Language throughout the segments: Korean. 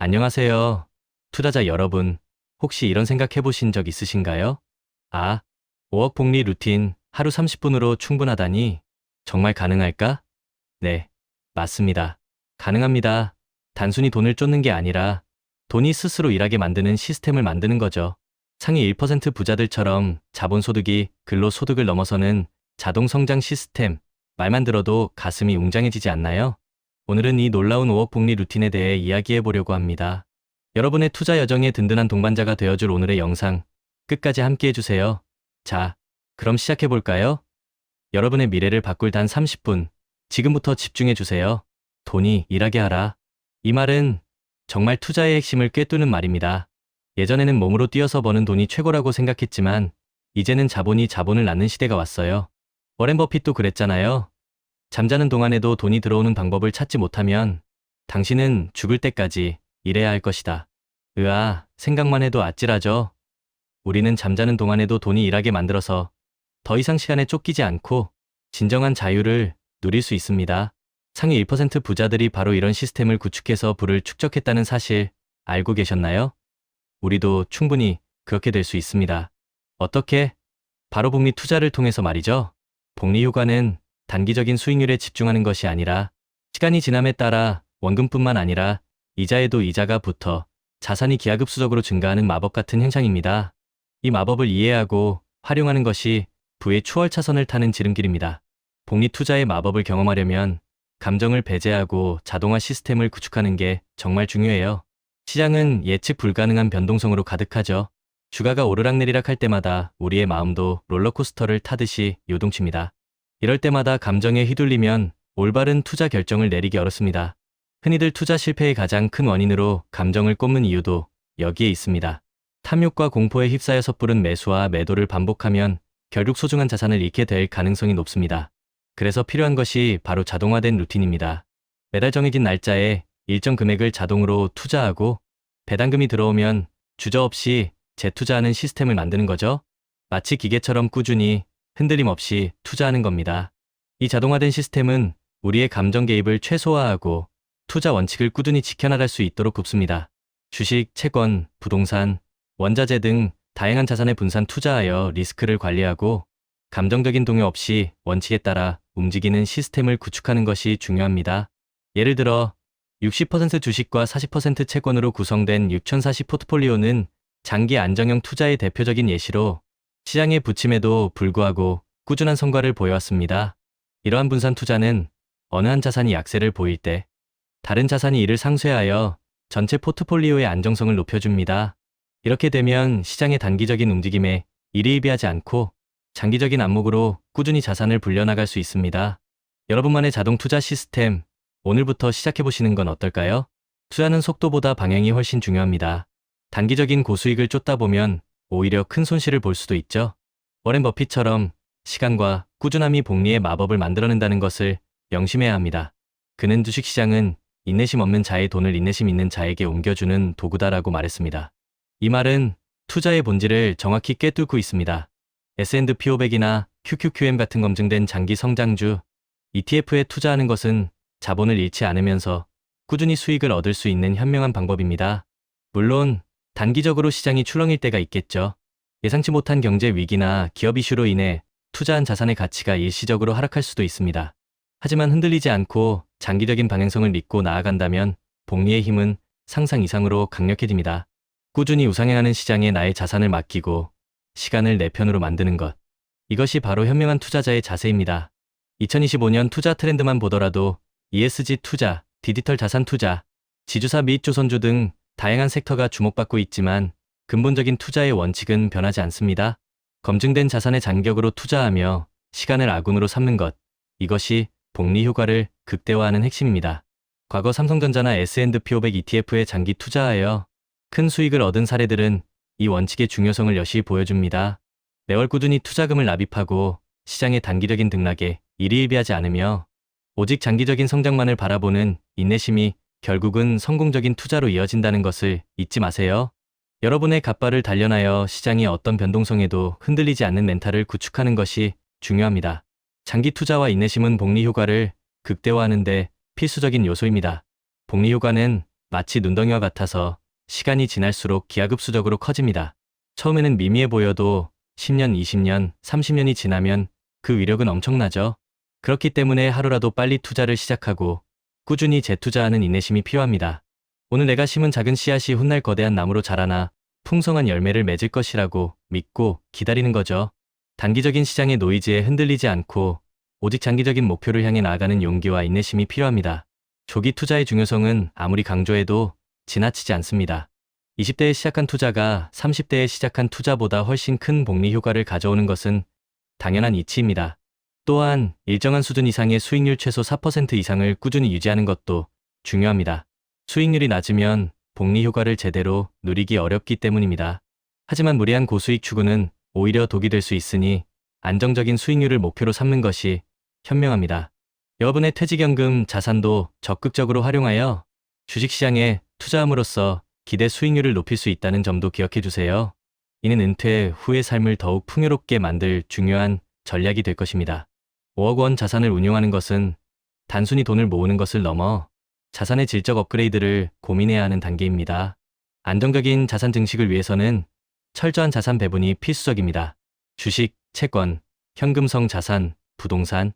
안녕하세요. 투자자 여러분, 혹시 이런 생각 해보신 적 있으신가요? 아, 5억 복리 루틴 하루 30분으로 충분하다니 정말 가능할까? 네, 맞습니다. 가능합니다. 단순히 돈을 쫓는 게 아니라 돈이 스스로 일하게 만드는 시스템을 만드는 거죠. 상위 1% 부자들처럼 자본소득이 근로소득을 넘어서는 자동 성장 시스템, 말만 들어도 가슴이 웅장해지지 않나요? 오늘은 이 놀라운 5억 복리 루틴에 대해 이야기해 보려고 합니다. 여러분의 투자 여정에 든든한 동반자가 되어줄 오늘의 영상 끝까지 함께 해주세요. 자, 그럼 시작해 볼까요? 여러분의 미래를 바꿀 단 30분, 지금부터 집중해 주세요. 돈이 일하게 하라. 이 말은 정말 투자의 핵심을 꿰뚫는 말입니다. 예전에는 몸으로 뛰어서 버는 돈이 최고라고 생각했지만 이제는 자본이 자본을 낳는 시대가 왔어요. 워렌 버핏도 그랬잖아요. 잠자는 동안에도 돈이 들어오는 방법을 찾지 못하면 당신은 죽을 때까지 일해야 할 것이다. 으아, 생각만 해도 아찔하죠. 우리는 잠자는 동안에도 돈이 일하게 만들어서 더 이상 시간에 쫓기지 않고 진정한 자유를 누릴 수 있습니다. 상위 1% 부자들이 바로 이런 시스템을 구축해서 부를 축적했다는 사실 알고 계셨나요? 우리도 충분히 그렇게 될 수 있습니다. 어떻게? 바로 복리 투자를 통해서 말이죠. 복리 효과는 단기적인 수익률에 집중하는 것이 아니라 시간이 지남에 따라 원금뿐만 아니라 이자에도 이자가 붙어 자산이 기하급수적으로 증가하는 마법 같은 현상입니다. 이 마법을 이해하고 활용하는 것이 부의 추월차선을 타는 지름길입니다. 복리 투자의 마법을 경험하려면 감정을 배제하고 자동화 시스템을 구축하는 게 정말 중요해요. 시장은 예측 불가능한 변동성으로 가득하죠. 주가가 오르락내리락 할 때마다 우리의 마음도 롤러코스터를 타듯이 요동칩니다. 이럴 때마다 감정에 휘둘리면 올바른 투자 결정을 내리기 어렵습니다. 흔히들 투자 실패의 가장 큰 원인으로 감정을 꼽는 이유도 여기에 있습니다. 탐욕과 공포에 휩싸여 섣부른 매수와 매도를 반복하면 결국 소중한 자산을 잃게 될 가능성이 높습니다. 그래서 필요한 것이 바로 자동화된 루틴입니다. 매달 정해진 날짜에 일정 금액을 자동으로 투자하고 배당금이 들어오면 주저없이 재투자하는 시스템을 만드는 거죠. 마치 기계처럼 꾸준히 흔들림 없이 투자하는 겁니다. 이 자동화된 시스템은 우리의 감정 개입을 최소화하고 투자 원칙을 꾸준히 지켜나갈 수 있도록 돕습니다. 주식, 채권, 부동산, 원자재 등 다양한 자산에 분산 투자하여 리스크를 관리하고 감정적인 동요 없이 원칙에 따라 움직이는 시스템을 구축하는 것이 중요합니다. 예를 들어 60% 주식과 40% 채권으로 구성된 6040 포트폴리오는 장기 안정형 투자의 대표적인 예시로 시장의 부침에도 불구하고 꾸준한 성과를 보여왔습니다. 이러한 분산 투자는 어느 한 자산이 약세를 보일 때 다른 자산이 이를 상쇄하여 전체 포트폴리오의 안정성을 높여줍니다. 이렇게 되면 시장의 단기적인 움직임에 일희일비하지 않고 장기적인 안목으로 꾸준히 자산을 불려나갈 수 있습니다. 여러분만의 자동 투자 시스템, 오늘부터 시작해보시는 건 어떨까요? 투자는 속도보다 방향이 훨씬 중요합니다. 단기적인 고수익을 쫓다 보면 오히려 큰 손실을 볼 수도 있죠. 워렌 버핏처럼 시간과 꾸준함이 복리의 마법을 만들어낸다는 것을 명심해야 합니다. 그는 주식시장은 인내심 없는 자의 돈을 인내심 있는 자에게 옮겨주는 도구다라고 말했습니다. 이 말은 투자의 본질을 정확히 꿰뚫고 있습니다. S&P 500이나 QQQM 같은 검증된 장기 성장주 ETF에 투자하는 것은 자본을 잃지 않으면서 꾸준히 수익을 얻을 수 있는 현명한 방법입니다. 물론 단기적으로 시장이 출렁일 때가 있겠죠. 예상치 못한 경제 위기나 기업 이슈로 인해 투자한 자산의 가치가 일시적으로 하락할 수도 있습니다. 하지만 흔들리지 않고 장기적인 방향성을 믿고 나아간다면 복리의 힘은 상상 이상으로 강력해집니다. 꾸준히 우상향하는 시장에 나의 자산을 맡기고 시간을 내 편으로 만드는 것. 이것이 바로 현명한 투자자의 자세입니다. 2025년 투자 트렌드만 보더라도 ESG 투자, 디지털 자산 투자, 지주사 및 조선주 등 다양한 섹터가 주목받고 있지만 근본적인 투자의 원칙은 변하지 않습니다. 검증된 자산에 장기적으로 투자하며 시간을 아군으로 삼는 것. 이것이 복리 효과를 극대화하는 핵심입니다. 과거 삼성전자나 S&P 500 ETF에 장기 투자하여 큰 수익을 얻은 사례들은 이 원칙의 중요성을 여실히 보여줍니다. 매월 꾸준히 투자금을 납입하고 시장의 단기적인 등락에 일희일비하지 않으며 오직 장기적인 성장만을 바라보는 인내심이 결국은 성공적인 투자로 이어진다는 것을 잊지 마세요. 여러분의 갓발을 단련하여 시장의 어떤 변동성에도 흔들리지 않는 멘탈을 구축하는 것이 중요합니다. 장기 투자와 인내심은 복리 효과를 극대화하는 데 필수적인 요소입니다. 복리 효과는 마치 눈덩이와 같아서 시간이 지날수록 기하급수적으로 커집니다. 처음에는 미미해 보여도 10년, 20년, 30년이 지나면 그 위력은 엄청나죠. 그렇기 때문에 하루라도 빨리 투자를 시작하고 꾸준히 재투자하는 인내심이 필요합니다. 오늘 내가 심은 작은 씨앗이 훗날 거대한 나무로 자라나 풍성한 열매를 맺을 것이라고 믿고 기다리는 거죠. 단기적인 시장의 노이즈에 흔들리지 않고 오직 장기적인 목표를 향해 나아가는 용기와 인내심이 필요합니다. 조기 투자의 중요성은 아무리 강조해도 지나치지 않습니다. 20대에 시작한 투자가 30대에 시작한 투자보다 훨씬 큰 복리 효과를 가져오는 것은 당연한 이치입니다. 또한 일정한 수준 이상의 수익률 최소 4% 이상을 꾸준히 유지하는 것도 중요합니다. 수익률이 낮으면 복리 효과를 제대로 누리기 어렵기 때문입니다. 하지만 무리한 고수익 추구는 오히려 독이 될 수 있으니 안정적인 수익률을 목표로 삼는 것이 현명합니다. 여러분의 퇴직연금 자산도 적극적으로 활용하여 주식시장에 투자함으로써 기대 수익률을 높일 수 있다는 점도 기억해 주세요. 이는 은퇴 후의 삶을 더욱 풍요롭게 만들 중요한 전략이 될 것입니다. 5억 원 자산을 운용하는 것은 단순히 돈을 모으는 것을 넘어 자산의 질적 업그레이드를 고민해야 하는 단계입니다. 안정적인 자산 증식을 위해서는 철저한 자산 배분이 필수적입니다. 주식, 채권, 현금성 자산, 부동산,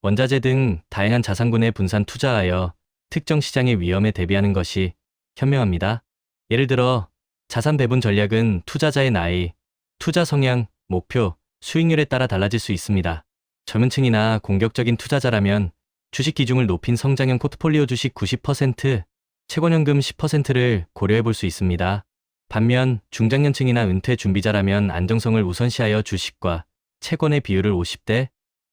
원자재 등 다양한 자산군에 분산 투자하여 특정 시장의 위험에 대비하는 것이 현명합니다. 예를 들어 자산 배분 전략은 투자자의 나이, 투자 성향, 목표, 수익률에 따라 달라질 수 있습니다. 젊은 층이나 공격적인 투자자라면 주식 비중을 높인 성장형 포트폴리오 주식 90%, 채권현금 10%를 고려해 볼 수 있습니다. 반면 중장년층이나 은퇴 준비자라면 안정성을 우선시하여 주식과 채권의 비율을 50대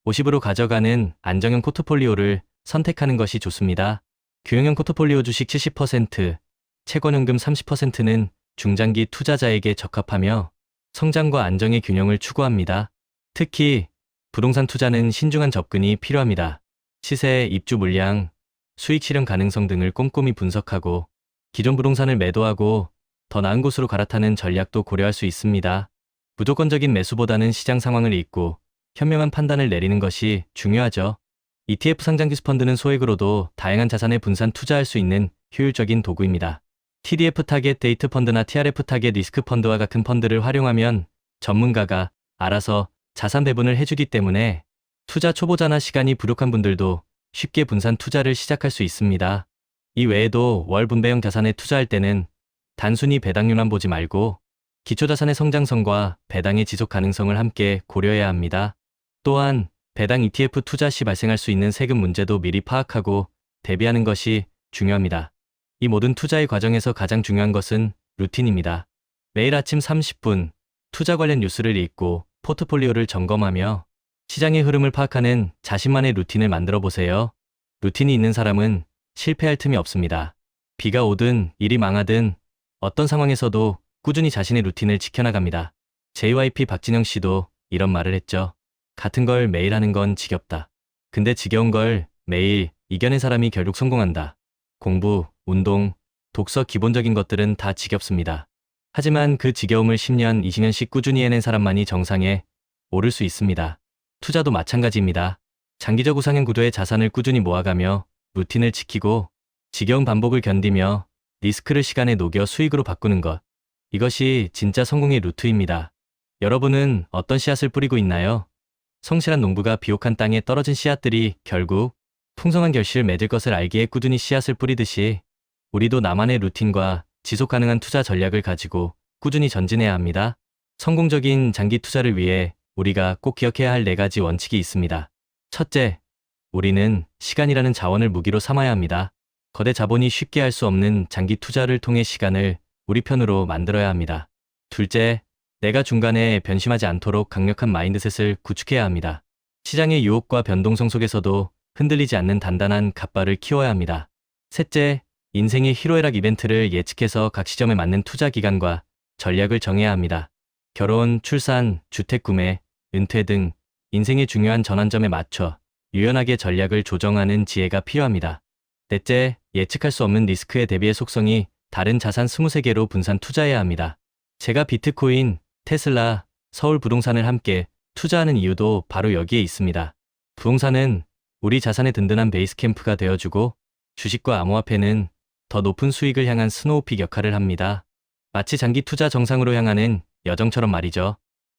50으로 가져가는 안정형 포트폴리오를 선택하는 것이 좋습니다. 규형형 포트폴리오 주식 70%, 채권현금 30%는 중장기 투자자에게 적합하며 성장과 안정의 균형을 추구합니다. 특히 부동산 투자는 신중한 접근이 필요합니다. 시세, 입주 물량, 수익 실현 가능성 등을 꼼꼼히 분석하고 기존 부동산을 매도하고 더 나은 곳으로 갈아타는 전략도 고려할 수 있습니다. 무조건적인 매수보다는 시장 상황을 읽고 현명한 판단을 내리는 것이 중요하죠. ETF 상장기수 펀드는 소액으로도 다양한 자산에 분산 투자할 수 있는 효율적인 도구입니다. TDF 타겟 데이트 펀드나 TRF 타겟 리스크 펀드와 같은 펀드를 활용하면 전문가가 알아서 자산 배분을 해주기 때문에 투자 초보자나 시간이 부족한 분들도 쉽게 분산 투자를 시작할 수 있습니다. 이 외에도 월 분배형 자산에 투자할 때는 단순히 배당률만 보지 말고 기초자산의 성장성과 배당의 지속 가능성을 함께 고려해야 합니다. 또한 배당 ETF 투자 시 발생할 수 있는 세금 문제도 미리 파악하고 대비하는 것이 중요합니다. 이 모든 투자의 과정에서 가장 중요한 것은 루틴입니다. 매일 아침 30분 투자 관련 뉴스를 읽고 포트폴리오를 점검하며 시장의 흐름을 파악하는 자신만의 루틴을 만들어 보세요. 루틴이 있는 사람은 실패할 틈이 없습니다. 비가 오든 일이 망하든 어떤 상황에서도 꾸준히 자신의 루틴을 지켜나갑니다. JYP 박진영 씨도 이런 말을 했죠. 같은 걸 매일 하는 건 지겹다. 근데 지겨운 걸 매일 이겨낸 사람이 결국 성공한다. 공부, 운동, 독서 기본적인 것들은 다 지겹습니다. 하지만 그 지겨움을 10년, 20년씩 꾸준히 해낸 사람만이 정상에 오를 수 있습니다. 투자도 마찬가지입니다. 장기적 우상향 구도의 자산을 꾸준히 모아가며 루틴을 지키고 지겨운 반복을 견디며 리스크를 시간에 녹여 수익으로 바꾸는 것. 이것이 진짜 성공의 루트입니다. 여러분은 어떤 씨앗을 뿌리고 있나요? 성실한 농부가 비옥한 땅에 떨어진 씨앗들이 결국 풍성한 결실을 맺을 것을 알기에 꾸준히 씨앗을 뿌리듯이 우리도 나만의 루틴과 지속 가능한 투자 전략을 가지고 꾸준히 전진해야 합니다. 성공적인 장기 투자를 위해 우리가 꼭 기억해야 할 4가지 원칙이 있습니다. 첫째, 우리는 시간이라는 자원을 무기로 삼아야 합니다. 거대 자본이 쉽게 할 수 없는 장기 투자를 통해 시간을 우리 편으로 만들어야 합니다. 둘째, 내가 중간에 변심하지 않도록 강력한 마인드셋을 구축해야 합니다. 시장의 유혹과 변동성 속에서도 흔들리지 않는 단단한 갓바를 키워야 합니다. 셋째, 인생의 희로애락 이벤트를 예측해서 각 시점에 맞는 투자 기간과 전략을 정해야 합니다. 결혼, 출산, 주택 구매, 은퇴 등 인생의 중요한 전환점에 맞춰 유연하게 전략을 조정하는 지혜가 필요합니다. 넷째, 예측할 수 없는 리스크에 대비해 속성이 다른 자산 23개로 분산 투자해야 합니다. 제가 비트코인, 테슬라, 서울 부동산을 함께 투자하는 이유도 바로 여기에 있습니다. 부동산은 우리 자산의 든든한 베이스 캠프가 되어주고 주식과 암호화폐는 더 높은 수익을 향한 스노우픽 역할을 합니다. 마치 장기 투자 정상으로 향하는 여정처럼 말이죠.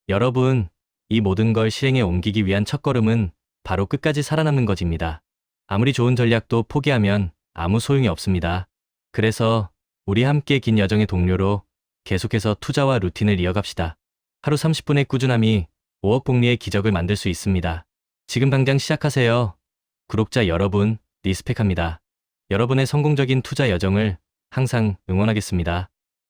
여러분, 이 모든 걸 실행에 옮기기 위한 첫걸음은 바로 끝까지 살아남는 것입니다. 아무리 좋은 전략도 포기하면 아무 소용이 없습니다. 그래서 우리 함께 긴 여정의 동료로 계속해서 투자와 루틴을 이어갑시다. 하루 30분의 꾸준함이 5억 복리의 기적을 만들 수 있습니다. 지금 당장 시작하세요. 구독자 여러분, 리스펙합니다. 여러분의 성공적인 투자 여정을 항상 응원하겠습니다.